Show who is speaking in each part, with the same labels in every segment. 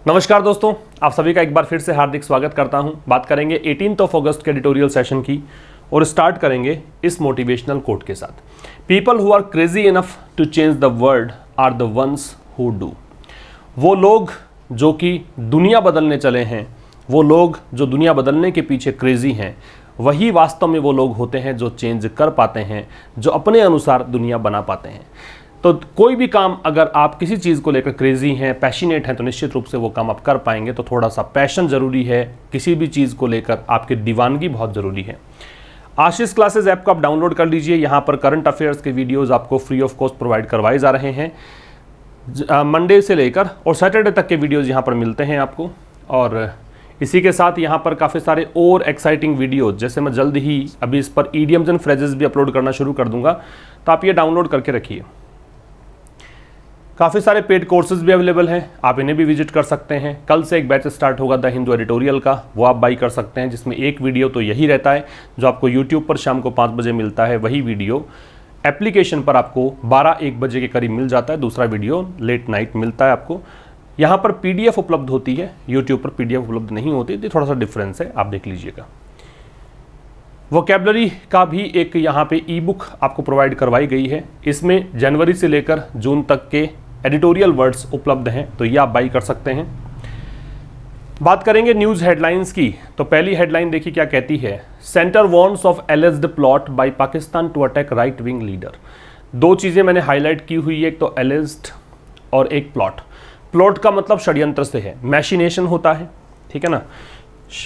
Speaker 1: नमस्कार दोस्तों, आप सभी का एक बार फिर से हार्दिक स्वागत करता हूं। बात करेंगे 18 अगस्त के एडिटोरियल सेशन की और स्टार्ट करेंगे इस मोटिवेशनल कोट के साथ। People who are crazy enough to change the world are the ones who do. वो लोग जो कि दुनिया बदलने चले हैं, वो लोग जो दुनिया बदलने के पीछे क्रेजी हैं, वही वास्तव में वो लोग होते हैं जो चेंज कर पाते हैं, जो अपने अनुसार दुनिया बना पाते हैं। तो कोई भी काम अगर आप किसी चीज़ को लेकर क्रेजी हैं, पैशनेट हैं, तो निश्चित रूप से वो काम आप कर पाएंगे। तो थोड़ा सा पैशन ज़रूरी है, किसी भी चीज़ को लेकर आपकी दीवानगी बहुत ज़रूरी है। आशीष क्लासेस ऐप को आप डाउनलोड कर लीजिए। यहाँ पर करंट अफेयर्स के वीडियोज़ आपको फ्री ऑफ कॉस्ट प्रोवाइड करवाए जा रहे हैं। मंडे से लेकर और सैटरडे तक के वीडियोज़ यहाँ पर मिलते हैं आपको। और इसी के साथ यहाँ पर काफ़ी सारे और एक्साइटिंग वीडियोज़, जैसे मैं जल्द ही अभी इस पर ईडियम्स एंड फ्रेजेस भी अपलोड करना शुरू कर दूँगा, तो आप ये डाउनलोड करके रखिए। काफ़ी सारे पेड कोर्सेज भी अवेलेबल हैं, आप इन्हें भी विजिट कर सकते हैं। कल से एक बैच स्टार्ट होगा द हिंदू एडिटोरियल का, वो आप बाई कर सकते हैं, जिसमें एक वीडियो तो यही रहता है जो आपको यूट्यूब पर शाम को 5 बजे मिलता है। वही वीडियो एप्लीकेशन पर आपको 12-1 बजे के करीब मिल जाता है। दूसरा वीडियो लेट नाइट मिलता है आपको। यहाँ पर PDF उपलब्ध होती है, यूट्यूब पर PDF उपलब्ध नहीं होती, तो थोड़ा सा डिफरेंस है, आप देख लीजिएगा। वोकैबुलरी का भी एक यहाँ पे ई बुक आपको प्रोवाइड करवाई गई है। इसमें जनवरी से लेकर जून तक के एडिटोरियल वर्ड्स उपलब्ध हैं, तो ये आप बाई कर सकते हैं। बात करेंगे न्यूज़ हेडलाइंस की, तो पहली हेडलाइन देखिए क्या कहती है। Centre warns of alleged plot by Pakistan to attack right wing leader. दो चीज़ें मैंने हाईलाइट की हुई है, एक तो एलिज्ड और एक प्लॉट। प्लॉट का मतलब षड्यंत्र से है, मैशिनेशन होता है, ठीक है ना।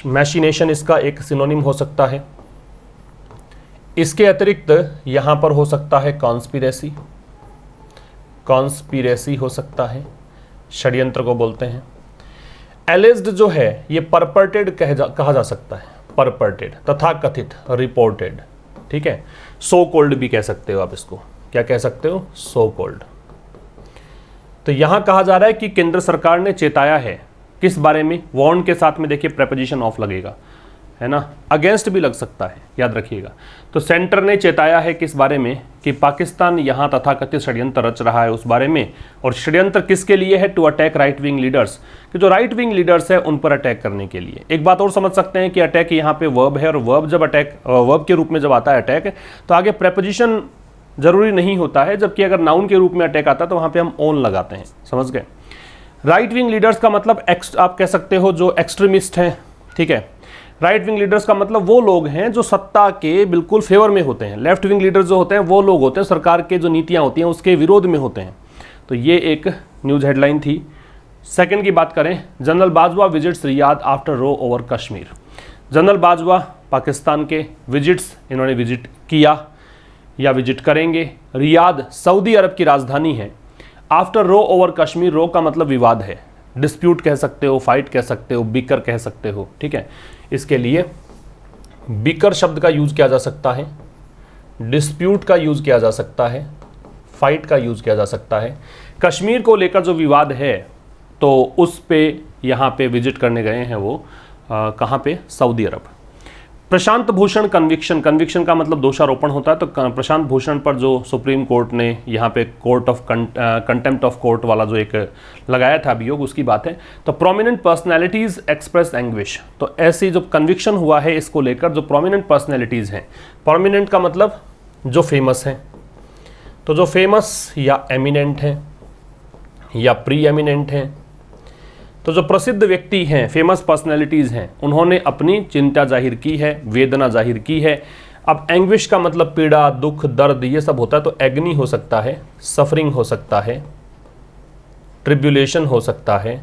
Speaker 1: मैशिनेशन इसका एक सिनोनिम हो सकता है। इसके अतिरिक्त यहाँ पर हो सकता है कॉन्स्पिरेसी, कॉन्स्पिरेसी हो सकता है, षड्यंत्र को बोलते हैं। एलिज्ड जो है ये परपर्टेड कहा जा सकता है, परपर्टेड, तथा कथित, रिपोर्टेड, ठीक है। सो कोल्ड भी कह सकते हो आप इसको, क्या कह सकते हो, सो कोल्ड। तो यहां कहा जा रहा है कि केंद्र सरकार ने चेताया है, किस बारे में, वार्न के साथ में देखिए प्रेपोजिशन ऑफ लगेगा, है ना, अगेंस्ट भी लग सकता है, याद रखिएगा। तो सेंटर ने चेताया है किस बारे में, कि पाकिस्तान यहां तथाकथित षड्यंत्र रच रहा है उस बारे में। और षड्यंत्र किसके लिए है, to attack right wing leaders, कि जो राइट विंग लीडर्स है उन पर अटैक करने के लिए। एक बात और समझ सकते हैं कि अटैक यहाँ पे वर्ब है, और वर्ब जब अटैक वर्ब के रूप में जब आता है अटैक, तो आगे प्रेपोजिशन जरूरी नहीं होता है, जबकि अगर नाउन के रूप में अटैक आता है तो वहां पे हम ऑन लगाते हैं, समझ गए। राइट विंग लीडर्स का मतलब आप कह सकते हो जो एक्सट्रीमिस्ट हैं, ठीक है। राइट विंग लीडर्स का मतलब वो लोग हैं जो सत्ता के बिल्कुल फेवर में होते हैं। लेफ्ट विंग लीडर्स जो होते हैं वो लोग होते हैं सरकार के जो नीतियां होती हैं उसके विरोध में होते हैं। तो ये एक न्यूज़ हेडलाइन थी। सेकंड की बात करें, general Bajwa visits Riyadh after row over Kashmir. General Bajwa Pakistan के विजिट्स, इन्होंने विजिट किया या विजिट करेंगे। रियाद सऊदी अरब की राजधानी है। आफ्टर रो ओवर कश्मीर, रो का मतलब विवाद है, डिस्प्यूट कह सकते हो, फाइट कह सकते हो, बिकर कह सकते हो, ठीक है। इसके लिए बिकर शब्द का यूज किया जा सकता है, डिस्प्यूट का यूज किया जा सकता है, फाइट का यूज किया जा सकता है। कश्मीर को लेकर जो विवाद है तो उस पे यहाँ पे विजिट करने गए हैं वो, कहाँ पे, सऊदी अरब। प्रशांत भूषण कन्विक्शन, कन्विक्शन का मतलब दोषारोपण होता है। तो प्रशांत भूषण पर जो सुप्रीम कोर्ट ने यहाँ पे court of contempt of court वाला जो एक लगाया था अभियोग, उसकी बात है। तो प्रोमिनेंट पर्सनैलिटीज़ एक्सप्रेस एंग्विश, तो ऐसी जो कन्विक्शन हुआ है इसको लेकर जो प्रोमिनेंट पर्सनैलिटीज़ हैं, प्रोमिनेंट का मतलब जो फेमस हैं, तो जो फेमस या एमिनेंट हैं या प्री एमिनेंट हैं, तो जो प्रसिद्ध व्यक्ति हैं, फेमस पर्सनैलिटीज़ हैं, उन्होंने अपनी चिंता जाहिर की है, वेदना जाहिर की है। अब एंग्विश का मतलब पीड़ा, दुख, दर्द, ये सब होता है। तो एग्नी हो सकता है, सफरिंग हो सकता है, ट्रिब्यूलेशन हो सकता है।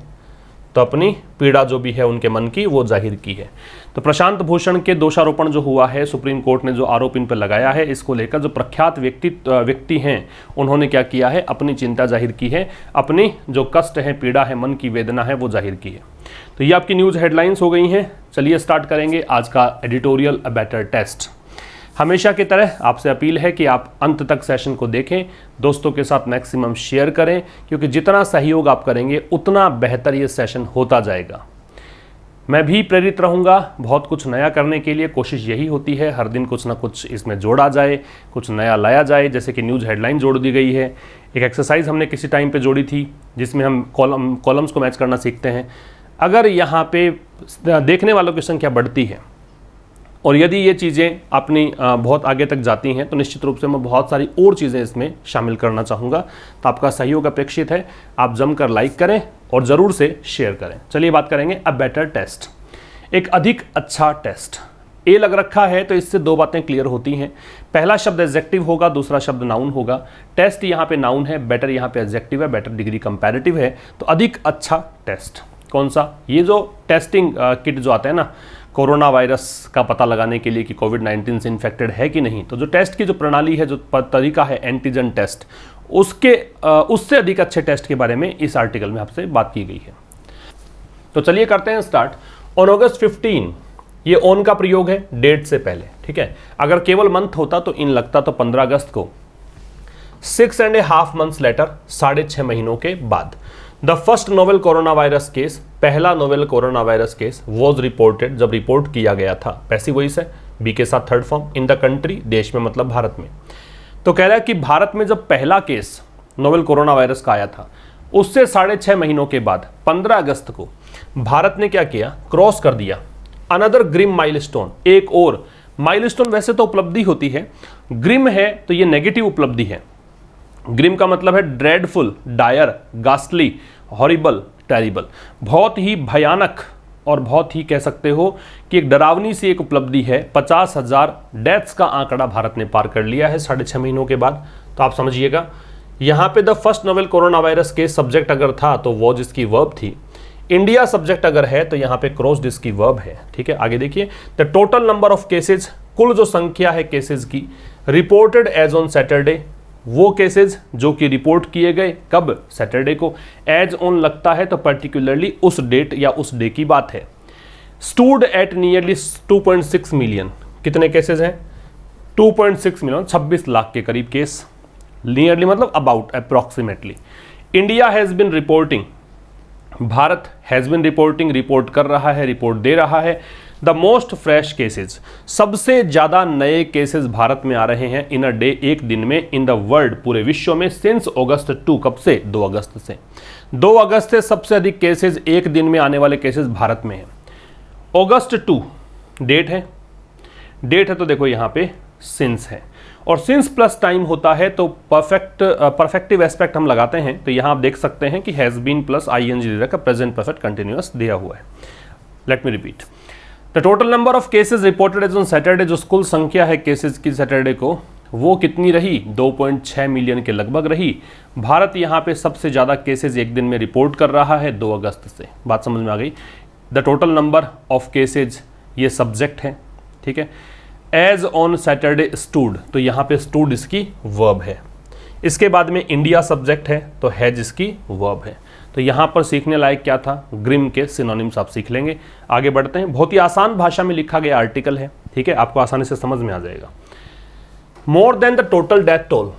Speaker 1: तो अपनी पीड़ा जो भी है उनके मन की, वो जाहिर की है। तो प्रशांत भूषण के दोषारोपण जो हुआ है, सुप्रीम कोर्ट ने जो आरोप इन पर लगाया है, इसको लेकर जो प्रख्यात व्यक्ति हैं उन्होंने क्या किया है, अपनी चिंता जाहिर की है, अपनी जो कष्ट है, पीड़ा है, मन की वेदना है, वो जाहिर की है। तो ये आपकी न्यूज़ हेडलाइंस हो गई हैं। चलिए स्टार्ट करेंगे आज का एडिटोरियल अ बेटर टेस्ट। हमेशा की तरह आपसे अपील है कि आप अंत तक सेशन को देखें, दोस्तों के साथ मैक्सिमम शेयर करें, क्योंकि जितना सहयोग आप करेंगे उतना बेहतर ये सेशन होता जाएगा। मैं भी प्रेरित रहूँगा बहुत कुछ नया करने के लिए। कोशिश यही होती है हर दिन कुछ ना कुछ इसमें जोड़ा जाए, कुछ नया लाया जाए। जैसे कि न्यूज़ हेडलाइन जोड़ दी गई है, एक एक्सरसाइज हमने किसी टाइम पे जोड़ी थी जिसमें हम कॉलम्स को मैच करना सीखते हैं। अगर यहाँ पे देखने वालों की संख्या बढ़ती है और यदि ये चीज़ें अपनी बहुत आगे तक जाती हैं तो निश्चित रूप से मैं बहुत सारी और चीज़ें इसमें शामिल करना चाहूँगा। तो आपका सहयोग अपेक्षित है, आप जमकर लाइक करें और ज़रूर से शेयर करें। चलिए बात करेंगे अ बेटर टेस्ट, एक अधिक अच्छा टेस्ट। ए लग रखा है तो इससे दो बातें क्लियर होती हैं। पहला शब्द एडजेक्टिव होगा, दूसरा शब्द नाउन होगा। टेस्ट यहाँ पे नाउन है, बेटर यहाँ पे एडजेक्टिव है, बेटर डिग्री कंपैरेटिव है। तो अधिक अच्छा टेस्ट कौन सा? ये जो टेस्टिंग किट जो आता है ना कोरोना वायरस का पता लगाने के लिए कि कोविड-19 से इन्फेक्टेड है कि नहीं, तो जो टेस्ट की जो प्रणाली है, जो तरीका है एंटीजन टेस्ट, उससे अधिक अच्छे टेस्ट के बारे में इस आर्टिकल में आपसे बात की गई है। तो चलिए करते हैं स्टार्ट। ऑन अगस्त 15, ये ऑन का प्रयोग है डेट से पहले, ठीक है। अगर केवल मंथ होता तो इन लगता, तो 15 अगस्त को 6.5 months लेटर, 6.5 महीनों के बाद, the first novel corona virus case, पहला novel corona virus case was reported, जब रिपोर्ट किया गया था, पैसिव वॉइस है, बी के साथ third form, in the country, देश में मतलब भारत में। तो कह रहा है कि भारत में जब पहला केस नोवेल कोरोना वायरस का आया था, उससे 6.5 महीनों के बाद 15 अगस्त को भारत ने क्या किया, क्रॉस कर दिया अनदर ग्रिम माइलस्टोन, एक और माइलस्टोन। वैसे तो उपलब्धि होती है, ग्रिम है तो ये नेगेटिव उपलब्धि है। ग्रिम का मतलब है dreadful, Dyer, ghastly, horrible, terrible, बहुत ही भयानक और बहुत ही कह सकते हो कि एक डरावनी सी एक उपलब्धि है। 50,000 डेथ्स का आंकड़ा भारत ने पार कर लिया है 6.5 महीनों के बाद। तो आप समझिएगा यहाँ पे the first novel corona virus के सब्जेक्ट अगर था तो वॉज इसकी वर्ब थी, इंडिया सब्जेक्ट अगर है तो यहाँ पे क्रॉस्ड इसकी वर्ब है, ठीक है। आगे देखिए, the total number of cases, कुल जो संख्या है केसेज की, रिपोर्टेड एज ऑन सैटरडे, वो केसेज जो कि रिपोर्ट किए गए कब, सैटरडे को। एज ऑन लगता है तो पर्टिकुलरली उस डेट या उस डे की बात है। स्टूड एट नियरली 2.6 मिलियन, कितने केसेज हैं, 2.6 मिलियन, 26 लाख के करीब केस। नियरली मतलब about, approximately. India has been reporting, Bharat has been reporting, report कर रहा है, रिपोर्ट दे रहा है। द मोस्ट फ्रेश केसेज, सबसे ज्यादा नए केसेस भारत में आ रहे हैं इन अ डे, एक दिन में, इन द वर्ल्ड, पूरे विश्व में, सिंस अगस्त 2, कब से, 2 अगस्त से। 2 अगस्त से सबसे अधिक केसेस एक दिन में आने वाले केसेस भारत में हैं। अगस्त 2 डेट है, डेट है तो देखो यहाँ पे सिंस है, और सिंस प्लस टाइम होता है तो परफेक्टिव एस्पेक्ट हम लगाते हैं। तो यहाँ आप देख सकते हैं कि हैज बीन प्लस ING का प्रेजेंट परफेक्ट कंटिन्यूअस दिया हुआ है। Let me repeat, the total number of cases reported as on Saturday, जो कुल संख्या है केसेस की सैटरडे को, वो कितनी रही, 2.6 मिलियन के लगभग रही। भारत यहाँ पे सबसे ज़्यादा केसेस एक दिन में रिपोर्ट कर रहा है 2 अगस्त से। बात समझ में आ गई। The total number of cases ये सब्जेक्ट है, ठीक है। एज ऑन सैटरडे स्टूड, तो यहाँ पे स्टूड इसकी वर्ब है। इसके बाद में इंडिया सब्जेक्ट है तो हैज इसकी वर्ब है। तो यहाँ पर सीखने लायक क्या था, ग्रिम के सिनोनिम्स आप सीख लेंगे। आगे बढ़ते हैं, बहुत ही आसान भाषा में लिखा गया आर्टिकल है, ठीक है, आपको आसानी से समझ में आ जाएगा। More than the total death toll,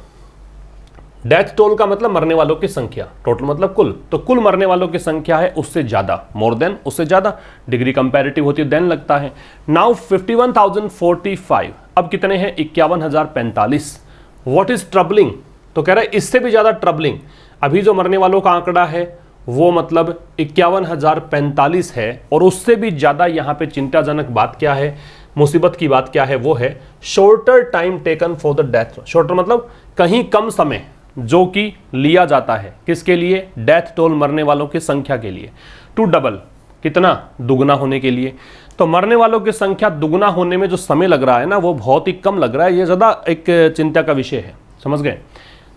Speaker 1: death toll का मतलब मरने वालों की संख्या, टोटल मतलब कुल, तो कुल मरने वालों की संख्या है उससे ज्यादा, मोर देन उससे ज्यादा, डिग्री कंपैरेटिव होती है देन लगता है। नाउ 51,045, अब कितने हैं, 51,045। व्हाट इज ट्रबलिंग, तो कह रहा है इससे भी ज्यादा ट्रबलिंग, अभी जो मरने वालों का आंकड़ा है वो मतलब 51,045 है, और उससे भी ज्यादा यहाँ पे चिंताजनक बात क्या है, मुसीबत की बात क्या है, वो है shorter time taken for the death. Shorter मतलब कहीं कम समय जो कि लिया जाता है, किसके लिए, डेथ टोल, मरने वालों की संख्या के लिए। टू डबल, कितना, दुगना होने के लिए। तो मरने वालों की संख्या दुगना होने में जो समय लग रहा है ना, वो बहुत ही कम लग रहा है, ये ज़्यादा एक चिंता का विषय है, समझ गए।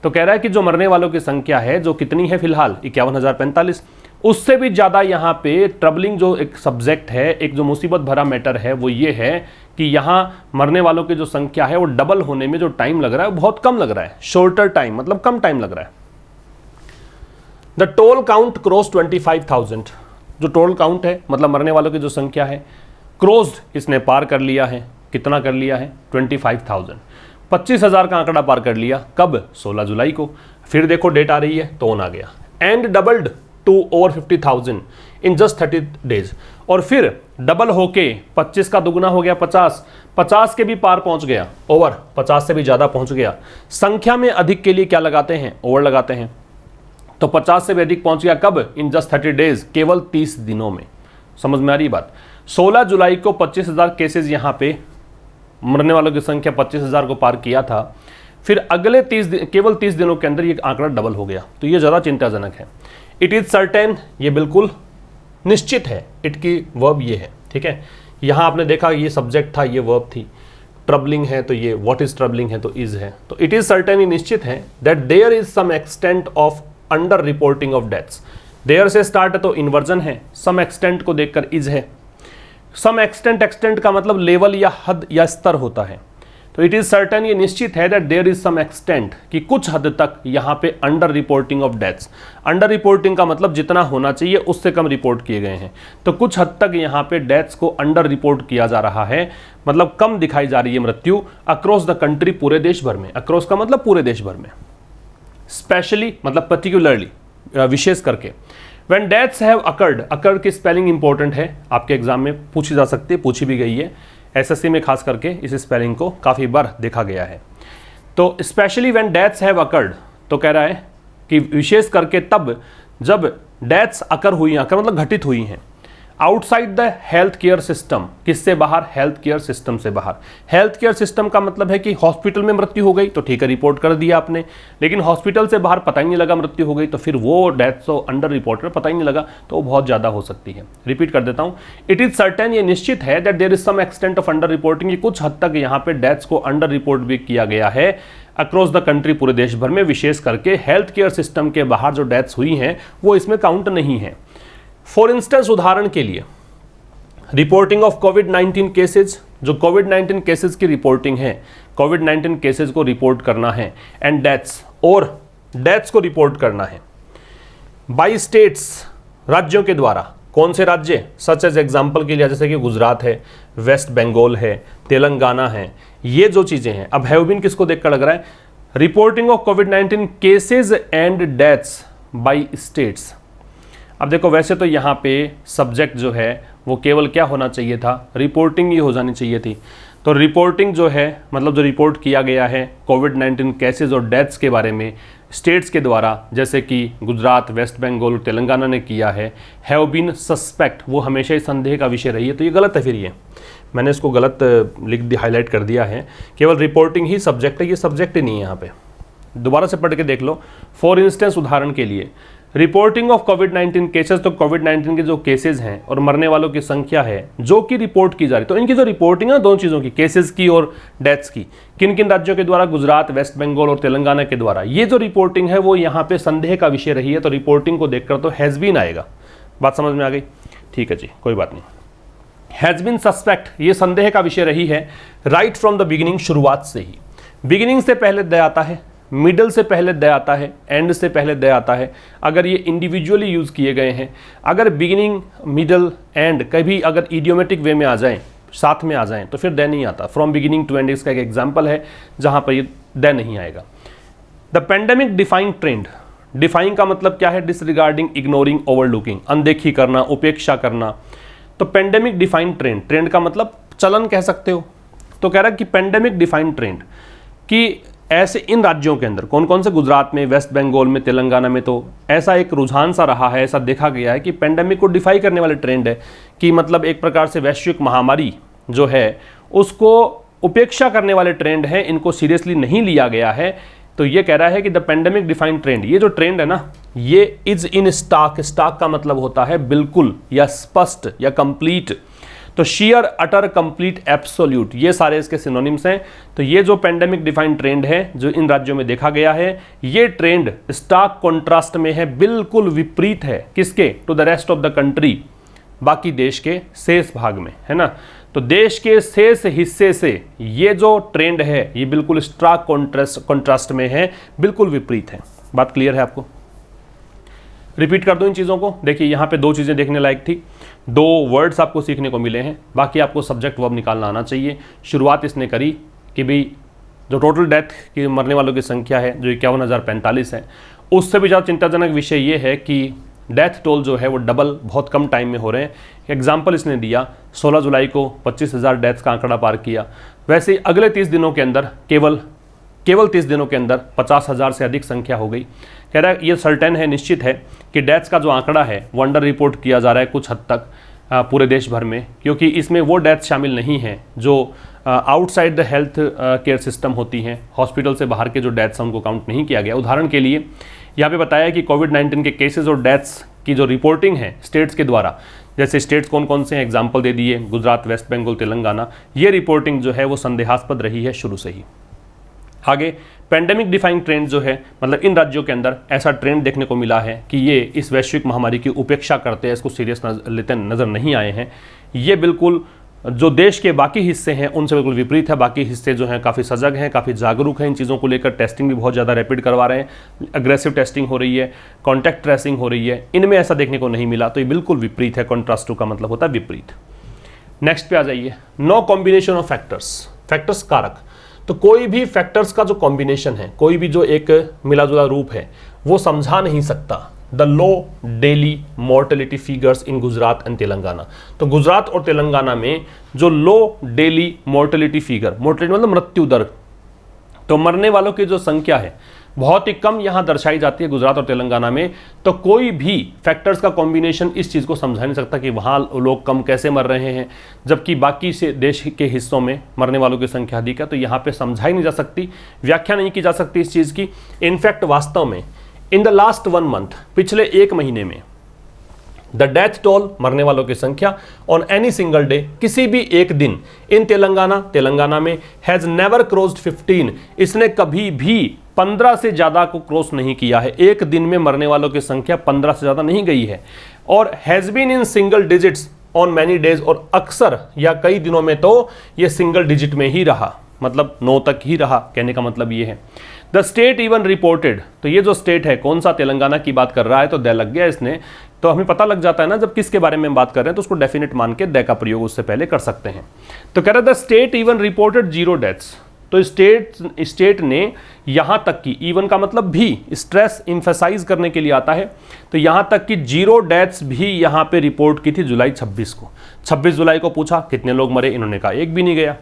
Speaker 1: तो कह रहा है कि जो मरने वालों की संख्या है, जो कितनी है फिलहाल, 51,045, उससे भी ज़्यादा यहाँ पे ट्रबलिंग जो एक सब्जेक्ट है, एक जो मुसीबत भरा मैटर है, वो ये है कि यहाँ मरने वालों की जो संख्या है वो डबल होने में जो टाइम लग रहा है वो बहुत कम लग रहा है। शॉर्टर टाइम मतलब कम टाइम लग रहा है। द टोल काउंट क्रॉस 25,000, जो टोल काउंट है मतलब मरने वालों की जो संख्या है, क्रॉस्ड इसने पार कर लिया है, कितना कर लिया है, 25,000, 25,000 का आंकड़ा पार कर लिया, कब, 16 जुलाई को। फिर देखो डेट आ रही है तो ऑन आ गया, and doubled to over 50,000 in just 30 days, और फिर डबल होके 25 का दुगना हो गया 50, 50 के भी पार पहुंच गया, ओवर 50 से भी ज़्यादा पहुंच गया। संख्या में अधिक के लिए क्या लगाते हैं, ओवर लगाते हैं। तो 50 से भी अधिक पहुंच गया कब, इन जस्ट 30 डेज, केवल 30 दिनों में। समझ में आ रही बात। 16 जुलाई को 25,000 केसेज यहाँ पे, मरने वालों की संख्या 25,000 को पार किया था। फिर अगले केवल 30 दिनों के अंदर ये आंकड़ा डबल हो गया। तो ये ज़्यादा चिंताजनक है। इट इज़ सर्टेन, ये बिल्कुल निश्चित है। इट की वर्ब ये है, ठीक है। यहाँ आपने देखा ये सब्जेक्ट था, ये वर्ब थी। ट्रबलिंग है तो ये व्हाट इज ट्रबलिंग है तो इज है। तो इट इज सर्टेन, ये निश्चित है that there is some extent of under reporting of deaths. There से स्टार्ट है तो इन्वर्जन है, सम एक्सटेंट को देखकर इज है। सम एक्सटेंट, एक्सटेंट का मतलब लेवल या हद या स्तर होता है। तो इट इज सर्टेन, ये निश्चित है that there is some extent, कि कुछ हद तक यहाँ पे under reporting of deaths. Under reporting का मतलब जितना होना चाहिए उससे कम रिपोर्ट किए गए हैं। तो कुछ हद तक यहाँ पे डेथ्स को अंडर रिपोर्ट किया जा रहा है, मतलब कम दिखाई जा रही है मृत्यु अक्रॉस द कंट्री, पूरे देश भर में। अक्रॉस का मतलब पूरे देश भर में, स्पेशली मतलब पर्टिकुलरली, विशेष करके। When deaths have occurred, occurred की स्पेलिंग इंपॉर्टेंट है, आपके एग्जाम में पूछी जा सकती है, पूछी भी गई है। एसएससी में खास करके इस स्पेलिंग को काफ़ी बार देखा गया है। तो specially when deaths have occurred, तो कह रहा है कि विशेष करके तब जब डेथ्स अकर हुई, अकर मतलब घटित हुई हैं, outside the health care system. किससे बाहर, हेल्थ केयर सिस्टम से बाहर। हेल्थ केयर सिस्टम का मतलब है कि हॉस्पिटल में मृत्यु हो गई तो ठीक है, रिपोर्ट कर दिया आपने, लेकिन हॉस्पिटल से बाहर पता ही नहीं लगा मृत्यु हो गई, तो फिर वो डेथ तो अंडर रिपोर्ट पता ही नहीं लगा, तो वो बहुत ज़्यादा हो सकती है। रिपीट कर देता हूँ, इट इज सर्टेन, ये निश्चित है that there is some extent of under reporting, ये कुछ हद तक यहाँ पे डेथ्स को अंडर रिपोर्ट भी किया गया है अक्रॉस द कंट्री, पूरे देश भर में। विशेष करके हेल्थ केयर सिस्टम के बाहर जो डेथ्स हुई हैं वो इसमें काउंट नहीं है। फॉर इंस्टेंस, उदाहरण के लिए, रिपोर्टिंग ऑफ कोविड-19 केसेज, जो कोविड-19 केसेज की रिपोर्टिंग है, कोविड-19 केसेज को रिपोर्ट करना है, एंड डेथ्स, और डेथ्स को रिपोर्ट करना है बाई स्टेट्स, राज्यों के द्वारा। कौन से राज्य, सच एज एग्जाम्पल के लिए जैसे कि गुजरात है, वेस्ट बंगाल है, तेलंगाना है, ये जो चीज़ें हैं। अब हैव बीन किसको देखकर लग रहा है, reporting of covid cases and deaths by states. अब देखो, वैसे तो यहाँ पे सब्जेक्ट जो है वो केवल क्या होना चाहिए था, रिपोर्टिंग ही हो जानी चाहिए थी। तो रिपोर्टिंग जो है मतलब जो रिपोर्ट किया गया है कोविड-19 केसेस और डेथ्स के बारे में स्टेट्स के द्वारा, जैसे कि गुजरात, वेस्ट बंगाल, तेलंगाना ने किया है, हैव बीन सस्पेक्ट, वो हमेशा ही संदेह का विषय रही है। तो ये गलत है, फिर ये मैंने इसको गलत लिख दिया, हाईलाइट कर दिया है। केवल रिपोर्टिंग ही सब्जेक्ट है, ये सब्जेक्ट ही नहीं है यहाँ पे। दोबारा से पढ़ के देख लो। फॉर इंस्टेंस, उदाहरण के लिए, रिपोर्टिंग ऑफ कोविड-19 केसेस, तो कोविड-19 के जो केसेस हैं और मरने वालों की संख्या है जो कि रिपोर्ट की जा रही, तो इनकी जो रिपोर्टिंग है दोनों चीज़ों की, केसेस की और डेथ्स की, किन किन राज्यों के द्वारा, गुजरात, वेस्ट बंगाल और तेलंगाना के द्वारा, ये जो रिपोर्टिंग है वो यहाँ पे संदेह का विषय रही है। तो रिपोर्टिंग को देखकर तो हैज़ बीन आएगा। बात समझ में आ गई? ठीक है जी, कोई बात नहीं। हैज़ बीन सस्पेक्ट, ये संदेह का विषय रही है राइट फ्रॉम द बिगिनिंग, शुरुआत से ही। बिगिनिंग से पहले द आता है, मिडल से पहले द आता है, एंड से पहले द आता है। अगर ये इंडिविजुअली यूज़ किए गए हैं, अगर बिगिनिंग, मिडल, एंड कभी अगर इडियोमेटिक वे में आ जाएं, साथ में आ जाएं, तो फिर द नहीं आता। फ्रॉम बिगिनिंग टू एंड इसका एक एग्जाम्पल है जहाँ पर ये द नहीं आएगा। The pandemic defying trend, defying का मतलब क्या है, डिसरिगार्डिंग, इग्नोरिंग, ओवरलुकिंग, अनदेखी करना, उपेक्षा करना। तो पेंडेमिक डिफाइंड ट्रेंड, ट्रेंड का मतलब चलन कह सकते हो। तो कह रहा है कि पेंडेमिक डिफाइंड ट्रेंड, कि ऐसे इन राज्यों के अंदर कौन कौन से, गुजरात में, वेस्ट बंगाल में, तेलंगाना में, तो ऐसा एक रुझान सा रहा है, ऐसा देखा गया है कि पेंडेमिक को डिफाई करने वाले ट्रेंड है, कि मतलब एक प्रकार से वैश्विक महामारी जो है उसको उपेक्षा करने वाले ट्रेंड है, इनको सीरियसली नहीं लिया गया है। तो ये कह रहा है कि द पेंडेमिक डिफाइंड ट्रेंड, ये जो ट्रेंड है ना, ये इज इन स्टॉक, स्टॉक का मतलब होता है बिल्कुल या स्पष्ट या कंप्लीट। तो शियर, अटर, कंप्लीट, एब्सोल्यूट, ये सारे इसके सिनोनिम्स हैं। तो ये जो पेंडेमिक डिफाइंड ट्रेंड है जो इन राज्यों में देखा गया है, ये ट्रेंड स्टार्क कॉन्ट्रास्ट में है, बिल्कुल विपरीत है किसके, to the rest of the country, बाकी देश के शेष भाग में, है ना। तो देश के शेष हिस्से से ये जो ट्रेंड है ये बिल्कुल स्टार्क कॉन्ट्रास्ट में है, बिल्कुल विपरीत है। बात क्लियर है आपको? रिपीट कर दो इन चीज़ों को। देखिए यहाँ पे दो चीज़ें देखने लायक थी, दो वर्ड्स आपको सीखने को मिले हैं, बाकी आपको सब्जेक्ट वर्ब निकालना आना चाहिए। शुरुआत इसने करी कि भाई जो टोटल डेथ की मरने वालों की संख्या है जो 51,045 है, उससे भी ज़्यादा चिंताजनक विषय ये है कि डेथ टोल जो है वो डबल बहुत कम टाइम में हो रहे हैं। एग्जाम्पल इसने दिया 16 जुलाई को 25,000 डेथ्स का आंकड़ा पार किया, वैसे ही अगले 30 दिनों के अंदर केवल 30 दिनों के अंदर 50,000 से अधिक संख्या हो गई। कह रहा है ये सर्टेन है, निश्चित है कि डेथ्स का जो आंकड़ा है वो अंडर रिपोर्ट किया जा रहा है कुछ हद तक पूरे देश भर में, क्योंकि इसमें वो डेथ शामिल नहीं है जो outside the health care system होती हैं, हॉस्पिटल से बाहर के जो डेथ्स हैं उनको काउंट नहीं किया गया। उदाहरण के लिए यहाँ पे बताया कि कोविड-19 के केसेस और डेथ्स की जो रिपोर्टिंग है स्टेट्स के द्वारा, जैसे स्टेट्स कौन कौन से हैं एग्जाम्पल दे दिए, गुजरात, वेस्ट बंगाल, तेलंगाना, ये रिपोर्टिंग जो है वो संदेहास्पद रही है शुरू से ही। आगे पेंडेमिक डिफाइंग ट्रेंड जो है, मतलब इन राज्यों के अंदर ऐसा ट्रेंड देखने को मिला है कि ये इस वैश्विक महामारी की उपेक्षा करते हैं, इसको सीरियस लेते नज़र नहीं आए हैं। ये बिल्कुल जो देश के बाकी हिस्से हैं उनसे बिल्कुल विपरीत है। बाकी हिस्से जो हैं काफ़ी सजग हैं, काफ़ी जागरूक हैं इन चीज़ों को लेकर, टेस्टिंग भी बहुत ज़्यादा रैपिड करवा रहे हैं, अग्रेसिव टेस्टिंग हो रही है, कॉन्टैक्ट ट्रेसिंग हो रही है। इनमें ऐसा देखने को नहीं मिला, तो ये बिल्कुल विपरीत है। कॉन्ट्रास्ट टू का मतलब होता है विपरीत। नेक्स्ट पे आ जाइए, नो कॉम्बिनेशन ऑफ फैक्टर्स कारक। तो कोई भी फैक्टर्स का जो कॉम्बिनेशन है, कोई भी जो एक मिला जुला रूप है, वो समझा नहीं सकता the low daily mortality figures in Gujarat and Telangana. तो गुजरात और तेलंगाना में जो लो डेली मॉर्टेलिटी फिगर, मॉर्टेलिटी मतलब मृत्यु दर, तो मरने वालों की जो संख्या है बहुत ही कम यहाँ दर्शाई जाती है गुजरात और तेलंगाना में। तो कोई भी फैक्टर्स का कॉम्बिनेशन इस चीज़ को समझा नहीं सकता कि वहाँ लोग कम कैसे मर रहे हैं जबकि बाकी से देश के हिस्सों में मरने वालों की संख्या अधिक है। तो यहाँ पे समझाई नहीं जा सकती, व्याख्या नहीं की जा सकती इस चीज़ की। इनफैक्ट वास्तव में इन द लास्ट 1 मंथ, पिछले 1 महीने में, द डेथ टोल, मरने वालों की संख्या ऑन एनी सिंगल डे, किसी भी एक दिन इन तेलंगाना में हैज़ नेवर क्रॉस्ड 15, इसने कभी भी 15 से ज़्यादा को क्रॉस नहीं किया है। एक दिन में मरने वालों की संख्या 15 से ज़्यादा नहीं गई है। और has been in single digits on many days, और अक्सर या कई दिनों में तो ये सिंगल डिजिट में ही रहा, मतलब 9 तक ही रहा। कहने का मतलब ये है द स्टेट इवन रिपोर्टेड, तो ये जो स्टेट है कौन सा, तेलंगाना की बात कर रहा है, तो दे लग गया इसने। तो हमें पता लग जाता है ना जब किसके बारे में बात कर रहे हैं तो उसको डेफिनेट मान के दे का प्रयोग उससे पहले कर सकते हैं। तो कह रहा है the state even reported 0 deaths, तो स्टेट ने यहाँ तक की, इवन का मतलब भी, स्ट्रेस इम्फेसाइज करने के लिए आता है, तो यहाँ तक कि 0 डेथ्स भी यहाँ पे रिपोर्ट की थी जुलाई 26 को। 26 जुलाई को पूछा कितने लोग मरे, इन्होंने कहा एक भी नहीं गया।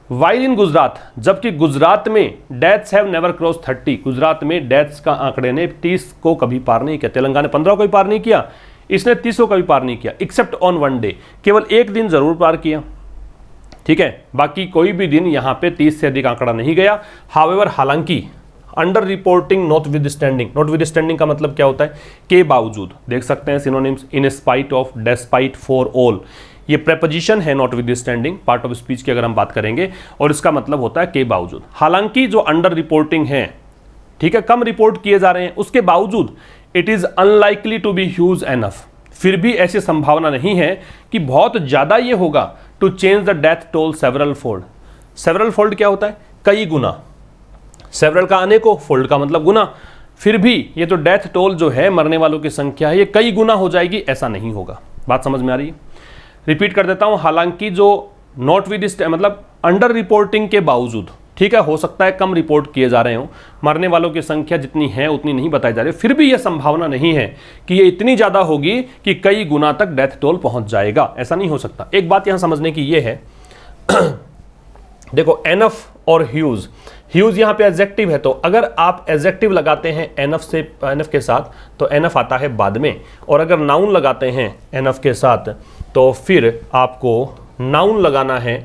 Speaker 1: वाइल इन गुजरात, जबकि गुजरात में deaths have never cross 30, Gujarat में डेथ्स का आंकड़े ने 30 को कभी पार नहीं किया। तेलंगाना ने 15 को भी पार नहीं किया, इसने 30 को कभी पार नहीं किया, एक्सेप्ट ऑन 1 डे, केवल एक दिन जरूर पार किया। ठीक है, बाकी कोई भी दिन यहाँ पे 30 से अधिक आंकड़ा नहीं गया। हावेवर, हालांकि, अंडर रिपोर्टिंग नॉटविथस्टैंडिंग का मतलब क्या होता है, के बावजूद, देख सकते हैं synonyms, in spite of, despite, for all, ये प्रेपोजिशन है नॉटविथस्टैंडिंग, पार्ट ऑफ स्पीच की अगर हम बात करेंगे, और इसका मतलब होता है के बावजूद। हालांकि जो अंडर रिपोर्टिंग है, ठीक है, कम रिपोर्ट किए जा रहे हैं, उसके बावजूद it is unlikely to be huge enough, फिर भी ऐसी संभावना नहीं है कि बहुत ज्यादा ये होगा to change the death toll several fold. Several fold क्या होता है, कई गुना, सेवरल का अनेकों, फोल्ड का मतलब गुना, फिर भी ये तो डेथ टोल जो है, मरने वालों की संख्या है, ये कई गुना हो जाएगी, ऐसा नहीं होगा। बात समझ में आ रही है? रिपीट कर देता हूं, हालांकि जो नॉट विद मतलब अंडर रिपोर्टिंग के बावजूद, ठीक है, हो सकता है कम रिपोर्ट किए जा रहे हो, मरने वालों की संख्या जितनी है उतनी नहीं बताई जा रही, फिर भी यह संभावना नहीं है कि ये इतनी ज्यादा होगी कि कई गुना तक डेथ टोल पहुंच जाएगा, ऐसा नहीं हो सकता। एक बात यहां समझने की यह है देखो, एनफ और ह्यूज, ह्यूज यहां पे एडजेक्टिव है, तो अगर आप एडजेक्टिव लगाते हैं एनफ के साथ तो एनफ आता है बाद में, और अगर नाउन लगाते हैं एनफ के साथ तो फिर आपको नाउन लगाना है,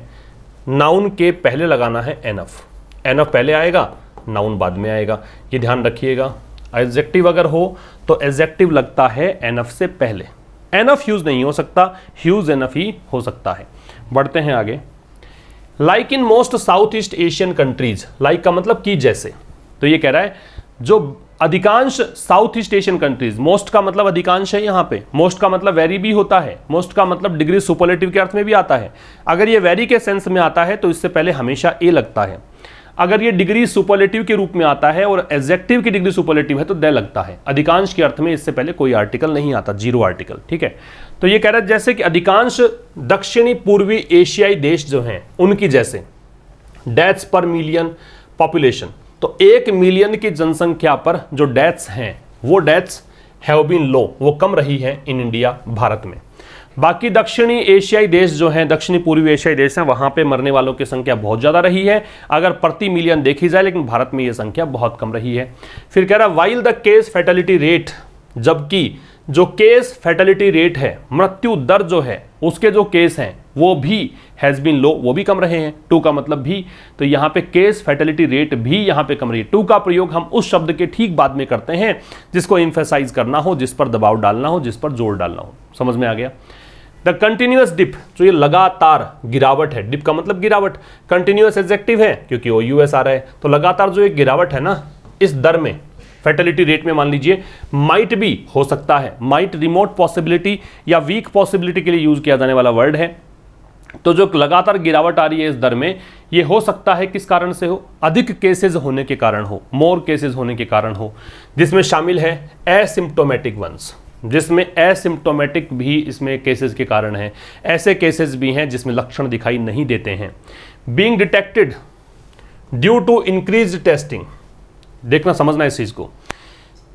Speaker 1: नाउन के पहले लगाना है एनफ पहले आएगा, नाउन बाद में आएगा, ये ध्यान रखिएगा। एडजेक्टिव अगर हो तो एडजेक्टिव लगता है एनफ से पहले, एनफ ह्यूज नहीं हो सकता, ह्यूज एनफ ही हो सकता है। बढ़ते हैं आगे। Like in most south east Asian countries, like का मतलब की जैसे, तो ये कह रहा है जो अधिकांश south east Asian countries, most का मतलब अधिकांश है, यहां पे मोस्ट का मतलब वेरी भी होता है, मोस्ट का मतलब डिग्री सुपरलेटिव के अर्थ में भी आता है। अगर ये वेरी के सेंस में आता है तो इससे पहले हमेशा ए लगता है, अगर ये डिग्री सुपरलेटिव के रूप में आता है और एडजेक्टिव की डिग्री सुपरलेटिव है तो दे लगता है। अधिकांश के अर्थ में इससे पहले कोई आर्टिकल नहीं आता, 0 आर्टिकल, ठीक है। तो ये कह रहा है जैसे कि अधिकांश दक्षिणी पूर्वी एशियाई देश जो हैं उनकी जैसे डेथ्स पर मिलियन पॉपुलेशन, तो 1 मिलियन की जनसंख्या पर जो डेथ्स हैं वो डेथ्स हैव बीन लो, वो कम रही है इन इंडिया, भारत में। बाकी दक्षिणी एशियाई देश जो हैं, दक्षिणी पूर्वी एशियाई देश हैं, वहाँ पे मरने वालों की संख्या बहुत ज़्यादा रही है अगर प्रति मिलियन देखी जाए, लेकिन भारत में ये संख्या बहुत कम रही है। फिर कह रहा है while the case fatality rate, जबकि जो केस फैटेलिटी रेट है, मृत्यु दर जो है, उसके जो केस हैं वो भी हैज़ बीन लो, वो भी कम रहे हैं। टू का मतलब भी, तो यहाँ पे केस फैटेलिटी रेट भी यहाँ पे कम रही है। टू का प्रयोग हम उस शब्द के ठीक बाद में करते हैं जिसको एम्फेसाइज करना हो, जिस पर दबाव डालना हो, जिस पर जोर डालना हो। समझ में आ गया। द कंटिन्यूअस डिप, जो ये लगातार गिरावट है, डिप का मतलब गिरावट, कंटिन्यूअस एडजेक्टिव है क्योंकि वो यूएस आ रहा है, तो लगातार जो एक गिरावट है ना इस दर में, फैटेलिटी रेट में, मान लीजिए माइट भी हो सकता है, माइट रिमोट पॉसिबिलिटी या वीक पॉसिबिलिटी के लिए यूज किया जाने वाला वर्ड है। तो जो लगातार गिरावट आ रही है इस दर में, ये हो सकता है किस कारण से हो, अधिक केसेस होने के कारण हो, मोर केसेस होने के कारण हो, जिसमें शामिल है एसिम्प्टोमेटिक वंस, जिसमें एसिम्प्टोमेटिक भी इसमें केसेस के कारण हैं। ऐसे केसेस भी हैं जिसमें लक्षण दिखाई नहीं देते हैं। Being detected due to increased testing, देखना समझना इस चीज को।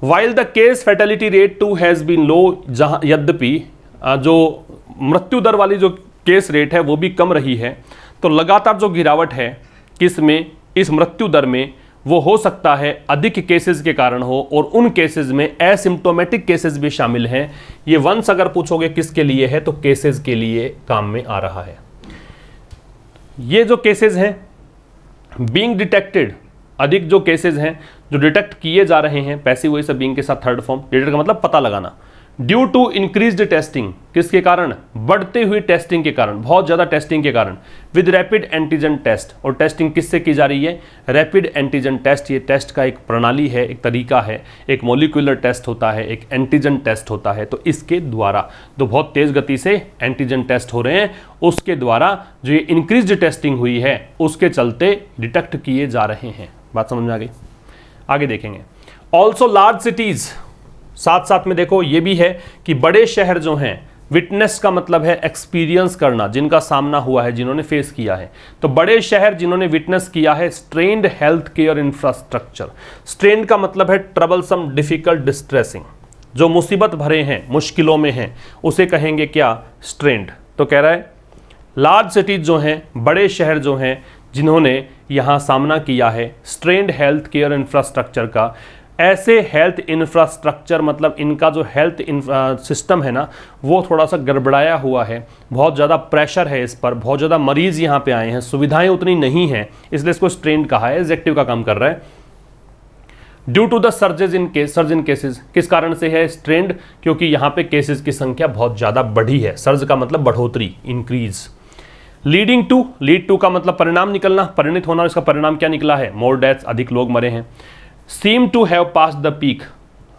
Speaker 1: While the case fatality rate too has been low, जहां यद्यपि जो मृत्यु दर वाली जो केस रेट है वो भी कम रही है, तो लगातार जो गिरावट है किसमें, इस मृत्यु दर में, वो हो सकता है अधिक केसेस के कारण हो, और उन केसेस में एसिम्प्टोमेटिक केसेस भी शामिल हैं। ये वंस अगर पूछोगे किसके लिए है तो केसेस के लिए काम में आ रहा है। ये जो केसेस हैं बीइंग डिटेक्टेड, अधिक जो केसेस हैं जो डिटेक्ट किए जा रहे हैं, पैसिव वॉइस ऑफ बीइंग के साथ थर्ड फॉर्म, डिटेक्ट का मतलब पता लगाना। ड्यू टू इंक्रीज्ड टेस्टिंग, किसके कारण, बढ़ते हुए टेस्टिंग के कारण, बहुत ज्यादा टेस्टिंग के कारण। विद रैपिड एंटीजन टेस्ट, और टेस्टिंग किससे की जा रही है, रैपिड एंटीजन टेस्ट। ये टेस्ट का एक प्रणाली है, एक तरीका है, एक मॉलिक्यूलर टेस्ट होता है, एक एंटीजन टेस्ट होता है। तो इसके द्वारा जो बहुत तेज गति से एंटीजन टेस्ट हो रहे हैं, उसके द्वारा जो ये इंक्रीज्ड टेस्टिंग हुई है उसके चलते डिटेक्ट किए जा रहे हैं। बात समझ में आ गई। आगे देखेंगे। ऑल्सो लार्ज सिटीज, साथ साथ में देखो ये भी है कि बड़े शहर जो हैं, विटनेस का मतलब है एक्सपीरियंस करना, जिनका सामना हुआ है, जिन्होंने फेस किया है। तो बड़े शहर जिन्होंने विटनेस किया है strained health care infrastructure. Strained का मतलब है ट्रबलसम, डिफिकल्ट, डिस्ट्रेसिंग, जो मुसीबत भरे हैं, मुश्किलों में हैं, उसे कहेंगे क्या, स्ट्रेन्ड। तो कह रहा है लार्ज सिटीज जो हैं, बड़े शहर जो हैं, जिन्होंने यहाँ सामना किया है स्ट्रेन्ड हेल्थ केयर इंफ्रास्ट्रक्चर का। ऐसे हेल्थ इंफ्रास्ट्रक्चर मतलब इनका जो हेल्थ सिस्टम है ना वो थोड़ा सा गड़बड़ाया हुआ है, बहुत ज़्यादा प्रेशर है इस पर, बहुत ज़्यादा मरीज यहाँ पे आए हैं, सुविधाएं उतनी नहीं हैं, इसलिए इसको स्ट्रेन्ड कहा है, एडजेक्टिव का काम कर रहा है। Due to the surge in cases, किस कारण से है स्ट्रेन्ड, क्योंकि यहाँ पे केसेस की संख्या बहुत ज़्यादा बढ़ी है। सर्ज का मतलब बढ़ोतरी, increase. Leading to, lead to का मतलब परिणाम निकलना, परिणित होना, इसका परिणाम क्या निकला है, मोर डेथ्स, अधिक लोग मरे हैं। Seem to have pass the peak,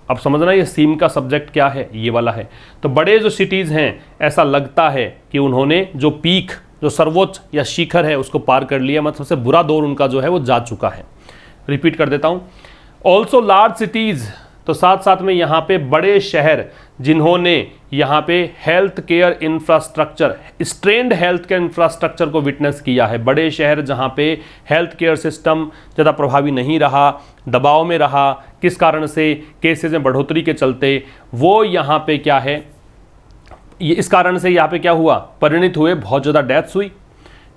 Speaker 1: अब समझना ये सीम का सब्जेक्ट क्या है, ये वाला है। तो बड़े जो सिटीज हैं ऐसा लगता है कि उन्होंने जो पीक, जो सर्वोच्च या शिखर है उसको पार कर लिया, मतलब सबसे बुरा दौर उनका जो है वो जा चुका है। रिपीट कर देता हूं। ऑल्सो लार्ज सिटीज, तो साथ साथ में यहाँ पे बड़े शहर जिन्होंने यहाँ पे health care infrastructure, strained health care infrastructure को विटनेस किया है। बड़े शहर जहाँ पे हेल्थ केयर सिस्टम ज़्यादा प्रभावी नहीं रहा, दबाव में रहा, किस कारण से, केसेस में बढ़ोतरी के चलते, वो यहाँ पे क्या है, ये इस कारण से यहाँ पे क्या हुआ, परिणित हुए, बहुत ज़्यादा डेथ्स हुई।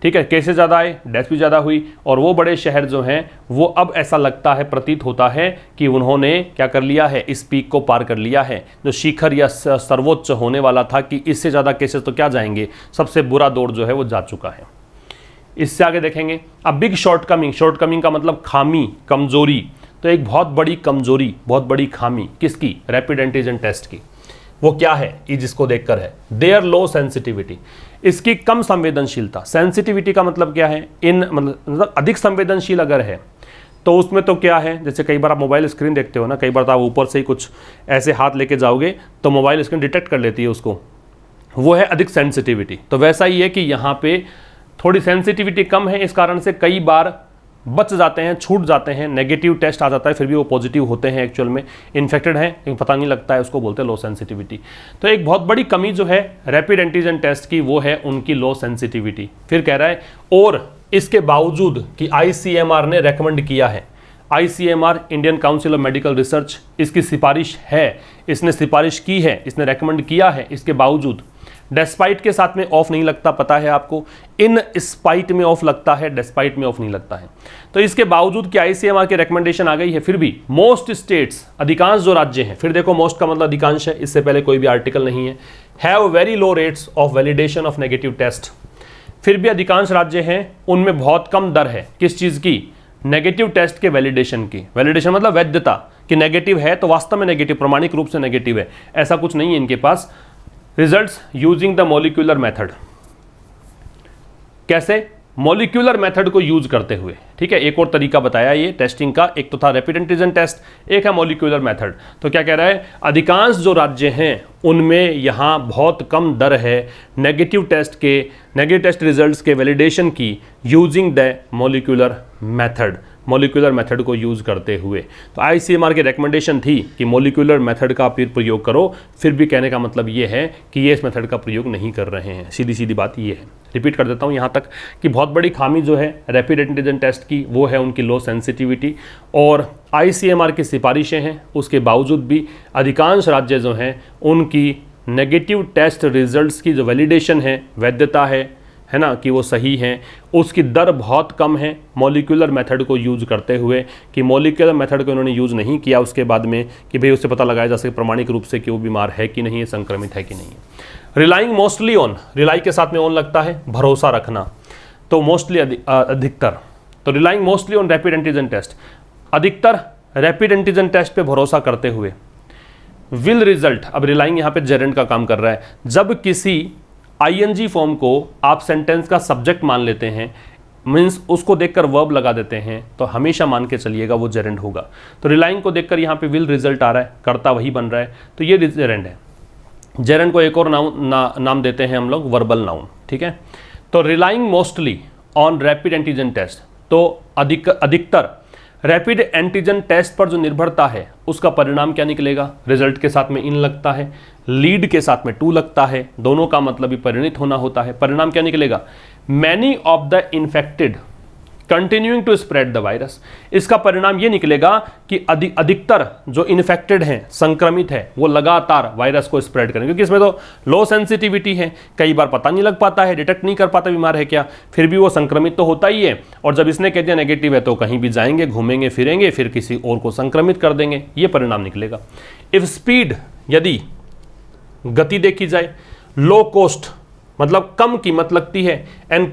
Speaker 1: ठीक है, केसेस ज़्यादा आए, डेथ भी ज़्यादा हुई, और वो बड़े शहर जो हैं वो अब ऐसा लगता है, प्रतीत होता है कि उन्होंने क्या कर लिया है, इस पीक को पार कर लिया है, जो शिखर या सर्वोच्च होने वाला था कि इससे ज़्यादा केसेस तो क्या जाएंगे, सबसे बुरा दौर जो है वो जा चुका है। इससे आगे देखेंगे। अब बिग शॉर्टकमिंग, शॉर्टकमिंग का मतलब खामी, कमजोरी। तो एक बहुत बड़ी कमजोरी, बहुत बड़ी खामी किसकी, रैपिड एंटीजन टेस्ट की। वो क्या है, ये जिसको देखकर है, देयर लो सेंसिटिविटी, इसकी कम संवेदनशीलता। सेंसिटिविटी का मतलब क्या है, इन मतलब अधिक संवेदनशील अगर है तो उसमें तो क्या है, जैसे कई बार आप मोबाइल स्क्रीन देखते हो ना, कई बार तो आप ऊपर से ही कुछ ऐसे हाथ लेके जाओगे तो मोबाइल स्क्रीन डिटेक्ट कर लेती है उसको, वो है अधिक सेंसिटिविटी। तो वैसा ही है कि यहाँ पे थोड़ी सेंसिटिविटी कम है, इस कारण से कई बार बच जाते हैं, छूट जाते हैं, नेगेटिव टेस्ट आ जाता है, फिर भी वो पॉजिटिव होते हैं, एक्चुअल में इन्फेक्टेड हैं लेकिन पता नहीं लगता है, उसको बोलते हैं लो सेंसिटिविटी। तो एक बहुत बड़ी कमी जो है रैपिड एंटीजन टेस्ट की वो है उनकी लो सेंसिटिविटी। फिर कह रहा है और इसके बावजूद कि ICMR ने रेकमेंड किया है, ICMR Indian council of medical research इसकी सिफारिश है, इसने सिफारिश की है, इसने रेकमेंड किया है, इसके बावजूद डेस्पाइट के साथ में ऑफ नहीं लगता, पता है आपको, इन स्पाइट में ऑफ लगता है, डेस्पाइट में ऑफ नहीं लगता है। तो इसके बावजूद कि ICMR की रिकमेंडेशन आ गई है, फिर भी मोस्ट स्टेट्स, अधिकांश जो राज्य हैं, फिर देखो मोस्ट का मतलब अधिकांश है, इससे पहले कोई भी आर्टिकल नहीं है, have very low rates of validation of negative test. फिर भी अधिकांश राज्य हैं उनमें बहुत कम दर है किस चीज़ की, नेगेटिव टेस्ट के वैलिडेशन की। वैलिडेशन मतलब वैधता, कि नेगेटिव है तो वास्तव में नेगेटिव, प्रमाणिक रूप से नेगेटिव है, ऐसा कुछ नहीं है इनके पास। Results using the molecular method, कैसे, मॉलिक्यूलर मेथड को यूज करते हुए, ठीक है। एक और तरीका बताया ये टेस्टिंग का, एक तो था रैपिड एंटीजन टेस्ट, एक है मॉलिक्यूलर मेथड। तो क्या कह रहा है, अधिकांश जो राज्य हैं उनमें यहाँ बहुत कम दर है नेगेटिव टेस्ट रिजल्ट्स के वैलिडेशन की, using the molecular method, molecular method को यूज़ करते हुए। तो ICMR की रिकमेंडेशन थी कि मॉलिक्यूलर मेथड का फिर प्रयोग करो, फिर भी कहने का मतलब ये है कि ये इस मेथड का प्रयोग नहीं कर रहे हैं, सीधी सीधी बात ये है। रिपीट कर देता हूँ यहाँ तक कि बहुत बड़ी खामी जो है रैपिड एंटीजन टेस्ट की वो है उनकी लो सेंसिटिविटी, और ICMR की सिफारिशें हैं, उसके बावजूद भी अधिकांश राज्य जो हैं उनकी नेगेटिव टेस्ट रिजल्ट्स की जो वैलिडेशन है, वैधता है ना, कि वो सही हैं, उसकी दर बहुत कम है मॉलिक्यूलर मेथड को यूज़ करते हुए। कि मॉलिक्यूलर मेथड को उन्होंने यूज़ नहीं किया उसके बाद में कि भाई उससे पता लगाया जा सके प्रमाणिक रूप से कि वो बीमार है कि नहीं है, संक्रमित है कि नहीं है। रिलाइंग मोस्टली ऑन, रिलाई के साथ में ऑन लगता है, भरोसा रखना, तो मोस्टली अधिकतर, तो relying mostly on rapid antigen test, अधिकतर रैपिड एंटीजन टेस्ट पे भरोसा करते हुए। विल रिजल्ट, अब रिलाइंग यहाँ पे जेरेंड का काम कर रहा है, जब किसी ING फॉर्म को आप सेंटेंस का सब्जेक्ट मान लेते हैं, मीन्स उसको देखकर वर्ब लगा देते हैं, तो हमेशा मान के चलिएगा वो जेरेंड होगा। तो रिलाइंग को देखकर यहाँ पे विल रिजल्ट आ रहा है, कर्ता वही बन रहा है, तो ये जेरेंड है। जेरेंड को एक और नाम देते हैं हम लोग वर्बल नाउन, ठीक है। तो relying mostly on rapid antigen test, तो अधिकतर रैपिड एंटीजन टेस्ट पर जो निर्भरता है उसका परिणाम क्या निकलेगा, रिजल्ट के साथ में इन लगता है, लीड के साथ में टू लगता है, दोनों का मतलब भी परिणित होना होता है। परिणाम क्या निकलेगा, many of the infected continuing to spread the virus. इसका परिणाम ये निकलेगा कि अधिकतर जो इन्फेक्टेड हैं, संक्रमित है, वो लगातार वायरस को स्प्रेड करेंगे, क्योंकि इसमें तो लो सेंसिटिविटी है, कई बार पता नहीं लग पाता है, डिटेक्ट नहीं कर पाता बीमार है क्या, फिर भी वो संक्रमित तो होता ही है। और जब इसने कह दिया नेगेटिव है तो कहीं भी जाएंगे, घूमेंगे फिरेंगे, फिर किसी और को संक्रमित कर देंगे, ये परिणाम निकलेगा। इफ स्पीड, यदि गति देखी जाए, लो कॉस्ट मतलब कम कीमत लगती है, and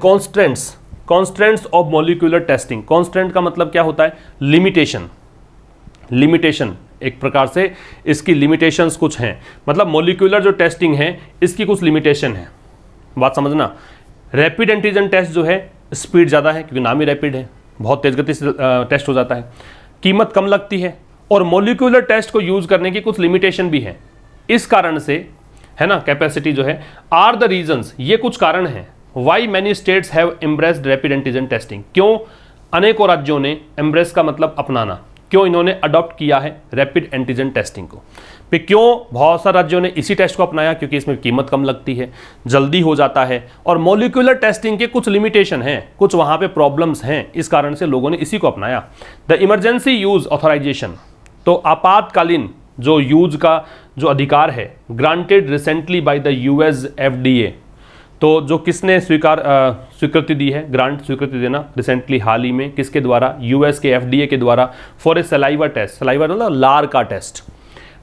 Speaker 1: constants of molecular testing, constant का मतलब क्या होता है, लिमिटेशन एक प्रकार से इसकी लिमिटेशंस कुछ हैं, मतलब मॉलिक्यूलर जो टेस्टिंग है इसकी कुछ लिमिटेशन है, बात समझना। रैपिड एंटीजन टेस्ट जो है स्पीड ज़्यादा है, क्योंकि नाम ही रैपिड है, बहुत तेज गति से टेस्ट हो जाता है, कीमत कम लगती है, और मॉलिक्यूलर टेस्ट को यूज़ करने की कुछ लिमिटेशन भी है। इस कारण से है ना, कैपेसिटी जो है, आर द रीजंस, ये कुछ कारण हैं, why many states have embraced rapid antigen testing, क्यों अनेकों राज्यों ने, एम्ब्रेस का मतलब अपनाना, क्यों इन्होंने अडॉप्ट किया है रैपिड एंटीजन टेस्टिंग को। फिर क्यों बहुत सारे राज्यों ने इसी टेस्ट को अपनाया, क्योंकि इसमें कीमत कम लगती है, जल्दी हो जाता है, और मॉलिक्यूलर टेस्टिंग के कुछ लिमिटेशन हैं, कुछ वहाँ पे प्रॉब्लम्स हैं, इस कारण से लोगों ने इसी को अपनाया। द इमरजेंसी यूज ऑथराइजेशन, तो आपातकालीन जो यूज का जो अधिकार है, granted recently by the US FDA, तो जो किसने स्वीकृति दी है, ग्रांट स्वीकृति देना रिसेंटली हाल ही में, किसके द्वारा, US के FDA के द्वारा, for a saliva test, saliva मतलब लार का test,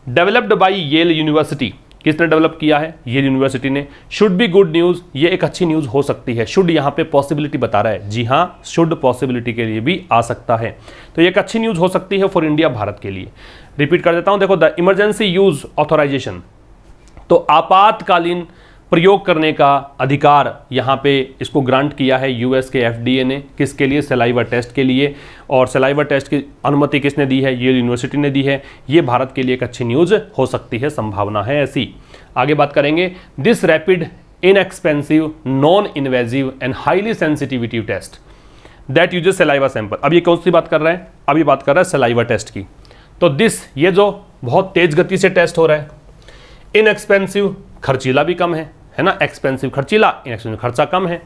Speaker 1: developed by Yale University, किसने डेवलप किया है, येल यूनिवर्सिटी ने। शुड बी गुड न्यूज़, ये एक अच्छी न्यूज़ हो सकती है, शुड यहाँ पे पॉसिबिलिटी बता रहा है, जी हाँ, शुड पॉसिबिलिटी के लिए भी आ सकता है, तो ये एक अच्छी न्यूज़ हो सकती है फॉर इंडिया, भारत के लिए। रिपीट कर देता हूँ, देखो, द इमरजेंसी यूज ऑथराइजेशन, तो आपातकालीन प्रयोग करने का अधिकार यहाँ पे इसको ग्रांट किया है US के FDA ने, किसके लिए, सलाइवा टेस्ट के लिए, और सलाइवा टेस्ट की अनुमति किसने दी है, येल यूनिवर्सिटी ने दी है। ये भारत के लिए एक अच्छी न्यूज़ हो सकती है, संभावना है ऐसी। आगे बात करेंगे, this rapid inexpensive non invasive and highly sensitivity test that uses saliva sample. अब ये कौन सी बात कर रहा है, अभी बात कर रहा है सलाइवा टेस्ट की। तो दिस, ये जो बहुत तेज गति से टेस्ट हो रहा है, इनएक्सपेंसिव खर्चीला भी कम है ना, एक्सपेंसिव खर्चीला, इनएक्सपेंसिव खर्चा कम है,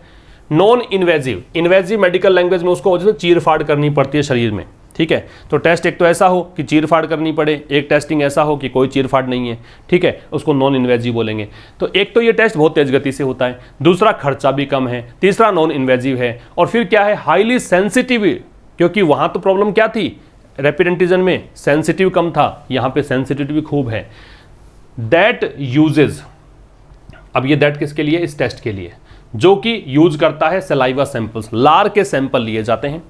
Speaker 1: non invasive, invasive medical language में उसको जैसे चीर फाड़ करनी पड़ती है शरीर में, ठीक है। तो टेस्ट एक तो ऐसा हो कि चीर फाड़ करनी पड़े, एक टेस्टिंग ऐसा हो कि कोई चीर फाड़ नहीं है, ठीक है, उसको नॉन इन्वेजिव बोलेंगे। तो एक तो ये टेस्ट बहुत तेज गति से होता है, दूसरा खर्चा भी कम है, तीसरा नॉन इन्वेजिव है, और फिर क्या है, हाईली सेंसिटिव, क्योंकि वहां तो प्रॉब्लम क्या थी, रैपिड एंटीजन में सेंसिटिव कम था, यहां पे सेंसिटिविटी खूब है। दैट यूजेज, अब ये दैट किसके लिए, इस टेस्ट के लिए, जो कि यूज करता है सलाइवा सैंपल्स, लार के सैंपल लिए जाते हैं।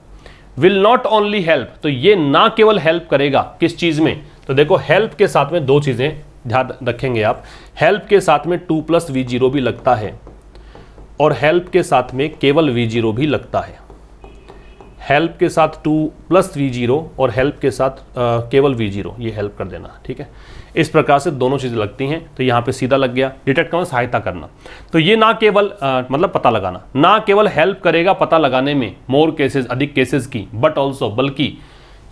Speaker 1: विल नॉट ओनली हेल्प, तो ये ना केवल हेल्प करेगा किस चीज में, तो देखो हेल्प के साथ में दो चीजें ध्यान रखेंगे आप, हेल्प के साथ में 2+V0 भी लगता है, और हेल्प के साथ में केवल V0 भी लगता है। हेल्प के साथ 2+V0 और हेल्प के साथ केवल V0, ये हेल्प कर देना, ठीक है। इस प्रकार से दोनों चीज़ें लगती हैं, तो यहाँ पे सीधा लग गया। डिटेक्ट करना सहायता करना, तो ये ना केवल मतलब पता लगाना, ना केवल हेल्प करेगा पता लगाने में, मोर केसेस, अधिक केसेस की, बट ऑल्सो, बल्कि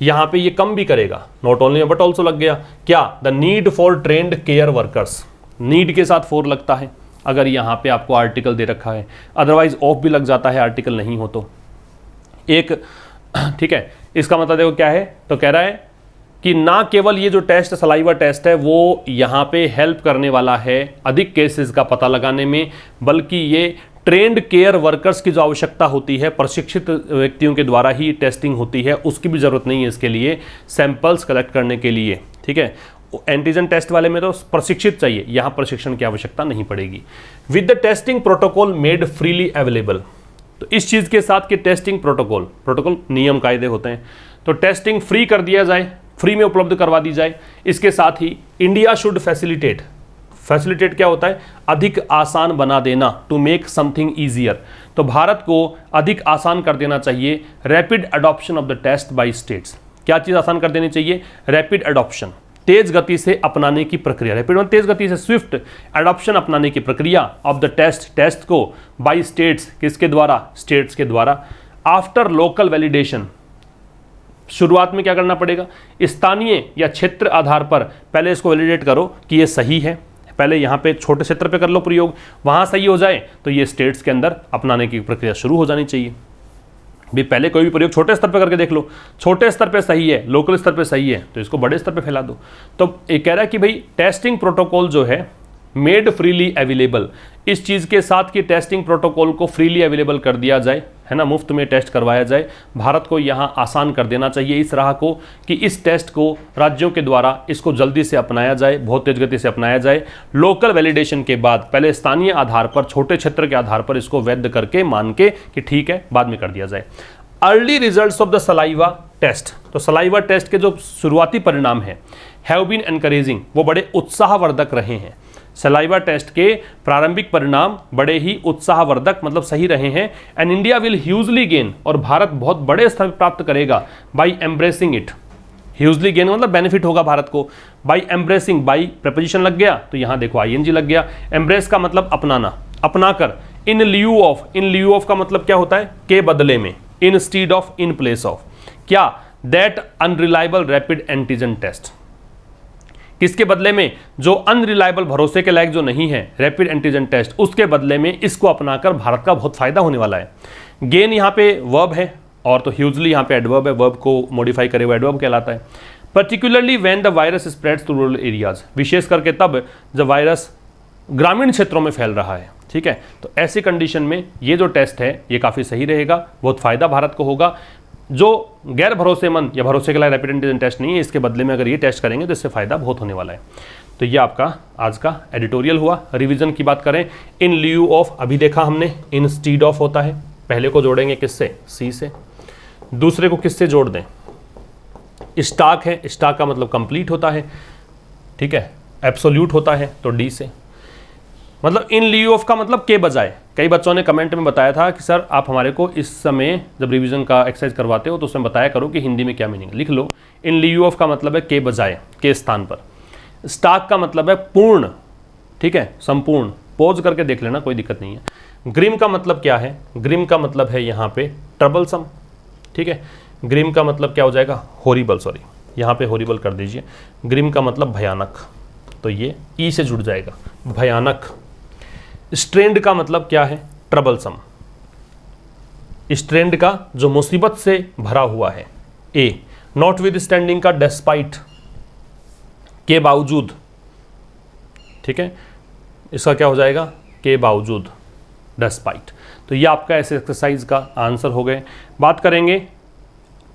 Speaker 1: यहाँ पे ये कम भी करेगा, नॉट ओनली बट ऑल्सो लग गया। क्या, the need for trend care workers, need के साथ फॉर लगता है अगर यहाँ पे आपको आर्टिकल दे रखा है, अदरवाइज ऑफ भी लग जाता है आर्टिकल नहीं हो तो। एक, ठीक है, इसका मतलब देखो क्या है, तो कह रहा है कि ना केवल ये जो टेस्ट सलाइवा टेस्ट है वो यहाँ पे हेल्प करने वाला है अधिक केसेस का पता लगाने में, बल्कि ये ट्रेंड केयर वर्कर्स की जो आवश्यकता होती है, प्रशिक्षित व्यक्तियों के द्वारा ही टेस्टिंग होती है, उसकी भी ज़रूरत नहीं है इसके लिए सैंपल्स कलेक्ट करने के लिए, ठीक है। एंटीजन टेस्ट वाले में तो प्रशिक्षित चाहिए, यहाँ प्रशिक्षण की आवश्यकता नहीं पड़ेगी। With the testing protocol made freely available, तो इस चीज़ के साथ कि टेस्टिंग प्रोटोकॉल नियम कायदे होते हैं, तो टेस्टिंग फ्री कर दिया जाए, फ्री में उपलब्ध करवा दी जाए। इसके साथ ही इंडिया शुड फैसिलिटेट क्या होता है, अधिक आसान बना देना, टू मेक समथिंग ईजियर, तो भारत को अधिक आसान कर देना चाहिए rapid adoption of the test by states. क्या चीज़ आसान कर देनी चाहिए, रैपिड अडॉप्शन, तेज गति से अपनाने की प्रक्रिया, रैपिड मतलब तेज गति से, स्विफ्ट अडॉप्शन अपनाने की प्रक्रिया ऑफ द टेस्ट को बाय स्टेट्स, किसके द्वारा, स्टेट्स के द्वारा। आफ्टर लोकल वैलिडेशन, शुरुआत में क्या करना पड़ेगा, स्थानीय या क्षेत्र आधार पर पहले इसको वैलिडेट करो कि ये सही है, पहले यहाँ पे छोटे क्षेत्र पे कर लो प्रयोग, वहाँ सही हो जाए तो ये स्टेट्स के अंदर अपनाने की प्रक्रिया शुरू हो जानी चाहिए। भी पहले कोई भी प्रयोग छोटे स्तर पे करके देख लो, छोटे स्तर पे सही है, लोकल स्तर पे सही है, तो इसको बड़े स्तर पे फैला दो। तो ये कह रहा है कि भाई टेस्टिंग प्रोटोकॉल जो है मेड फ्रीली अवेलेबल, इस चीज़ के साथ कि टेस्टिंग प्रोटोकॉल को फ्रीली अवेलेबल कर दिया जाए, है ना, मुफ्त में टेस्ट करवाया जाए। भारत को यहाँ आसान कर देना चाहिए इस राह को कि इस टेस्ट को राज्यों के द्वारा इसको जल्दी से अपनाया जाए, बहुत तेज गति से अपनाया जाए। लोकल वैलिडेशन के बाद पहले स्थानीय आधार पर, छोटे क्षेत्र के आधार पर इसको वैध करके मान के कि ठीक है, बाद में कर दिया जाए। Early results of the saliva test, तो सलाइवा टेस्ट के जो शुरुआती परिणाम हैं, हैव बीन एनकरेजिंग, वो बड़े उत्साहवर्धक रहे हैं। सलाइवा टेस्ट के प्रारंभिक परिणाम बड़े ही उत्साहवर्धक मतलब सही रहे हैं। And India will hugely gain, और भारत बहुत बड़े स्तर प्राप्त करेगा by embracing it. Hugely gain मतलब बेनिफिट होगा भारत को, बाई एम्ब्रेसिंग, बाई प्रपोजिशन लग गया तो यहाँ देखो आईएनजी लग गया। एम्ब्रेस का मतलब अपनाना, अपनाकर। इन लियू ऑफ का मतलब क्या होता है, के बदले में, instead of, in place of. क्या, that unreliable rapid antigen test, किसके बदले में, जो अनरिलायबल, भरोसे के लायक जो नहीं है रैपिड एंटीजन टेस्ट, उसके बदले में इसको अपनाकर भारत का बहुत फायदा होने वाला है। गेन यहाँ पे वर्ब है, और तो ह्यूजली यहाँ पे एडवर्ब है, वर्ब को मॉडिफाई करे हुआ एडवर्ब कहलाता है। Particularly when the virus spreads to rural areas, विशेष करके तब जब वायरस ग्रामीण क्षेत्रों में फैल रहा है, ठीक है। तो ऐसी कंडीशन में ये जो टेस्ट है ये काफ़ी सही रहेगा, बहुत फायदा भारत को होगा। जो गैर भरोसेमंद या भरोसे के लायक रैपिड एंटीजन टेस्ट नहीं है, इसके बदले में अगर ये टेस्ट करेंगे तो इससे फ़ायदा बहुत होने वाला है। तो ये आपका आज का एडिटोरियल हुआ। रिवीजन की बात करें, इन लियू ऑफ अभी देखा हमने, इंस्टीड ऑफ होता है, पहले को जोड़ेंगे किससे, सी से, दूसरे को किससे जोड़ दें, स्टॉक है, स्टॉक का मतलब कंप्लीट होता है, ठीक है, एब्सोल्यूट होता है तो डी से। मतलब इन लियू ऑफ का मतलब के बजाय। कई बच्चों ने कमेंट में बताया था कि सर आप हमारे को इस समय जब रिवीजन का एक्सरसाइज करवाते हो तो उसमें बताया करो कि हिंदी में क्या मीनिंग है। लिख लो, इन लियू ऑफ का मतलब है के बजाय, के स्थान पर। स्टॉक का मतलब है पूर्ण, ठीक है, संपूर्ण। पॉज करके देख लेना, कोई दिक्कत नहीं है। ग्रिम का मतलब क्या है, ग्रिम का मतलब है यहाँ पे ट्रबलसम, ठीक है। ग्रिम का मतलब क्या हो जाएगा, हॉरिबल, सॉरी यहाँ पे हॉरिबल कर दीजिए। ग्रिम का मतलब भयानक, तो ये ई से जुड़ जाएगा, भयानक। स्ट्रेंड का मतलब क्या है, ट्रबलसम। स्ट्रेंड का जो मुसीबत से भरा हुआ है, ए। नॉट विद स्टैंडिंग का डेस्पाइट, के बावजूद, ठीक है, इसका क्या हो जाएगा, के बावजूद, डेस्पाइट। तो ये आपका ऐसे एक्सरसाइज का आंसर हो गए। बात करेंगे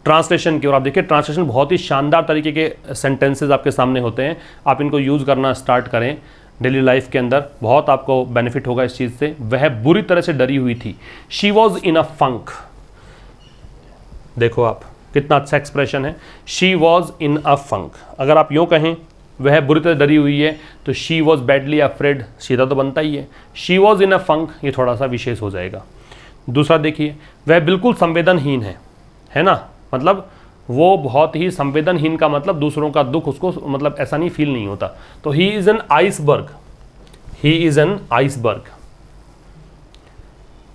Speaker 1: ट्रांसलेशन की, और आप देखिए ट्रांसलेशन बहुत ही शानदार तरीके के सेंटेंसेस आपके सामने होते हैं, आप इनको यूज़ करना स्टार्ट करें डेली लाइफ के अंदर, बहुत आपको बेनिफिट होगा इस चीज़ से। वह बुरी तरह से डरी हुई थी, शी वॉज इन अ फंक, देखो आप कितना अच्छा एक्सप्रेशन है, शी वॉज इन अ फंक। अगर आप यूँ कहें वह बुरी तरह डरी हुई है, तो शी वॉज बैडली अफ्रेड, सीधा तो बनता ही है, शी वॉज इन अ फंक ये थोड़ा सा विशेष हो जाएगा। दूसरा देखिए, वह बिल्कुल संवेदनहीन है ना, मतलब वो बहुत ही संवेदनहीन का मतलब दूसरों का दुख उसको मतलब ऐसा नहीं फील नहीं होता। तो he is an iceberg, he is an iceberg.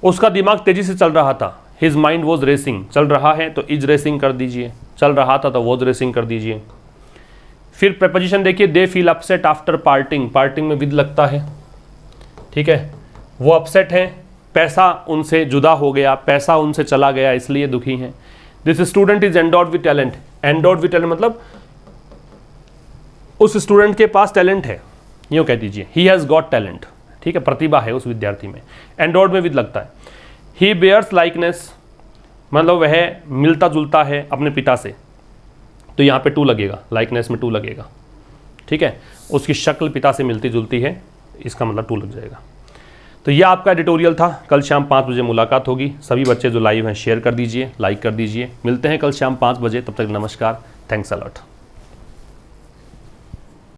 Speaker 1: उसका दिमाग तेजी से चल रहा था, हिज माइंड वॉज रेसिंग, चल रहा है तो इज रेसिंग कर दीजिए, चल रहा था तो वॉज रेसिंग कर दीजिए। फिर प्रपोजिशन देखिए, they feel upset after parting, parting में विद लगता है, ठीक है, वो अपसेट हैं, पैसा उनसे जुदा हो गया, पैसा उनसे चला गया इसलिए दुखी हैं। This student is endowed with talent, endowed with talent मतलब उस स्टूडेंट के पास टैलेंट है, यूँ कह दीजिए, ही हैज़ गॉट टैलेंट, ठीक है, प्रतिभा है उस विद्यार्थी में, एंडोर्ड में विद लगता है। ही बेयर्स लाइकनेस मतलब वह मिलता जुलता है अपने पिता से, तो यहाँ पे टू लगेगा, लाइकनेस में टू लगेगा, ठीक है, उसकी शक्ल पिता से मिलती जुलती है, इसका मतलब टू लग जाएगा। तो यह आपका एडिटोरियल था। कल शाम 5 बजे मुलाकात होगी। सभी बच्चे जो लाइव हैं शेयर कर दीजिए, लाइक कर दीजिए। मिलते हैं कल शाम 5 बजे, तब तक नमस्कार, थैंक्स अ लॉट।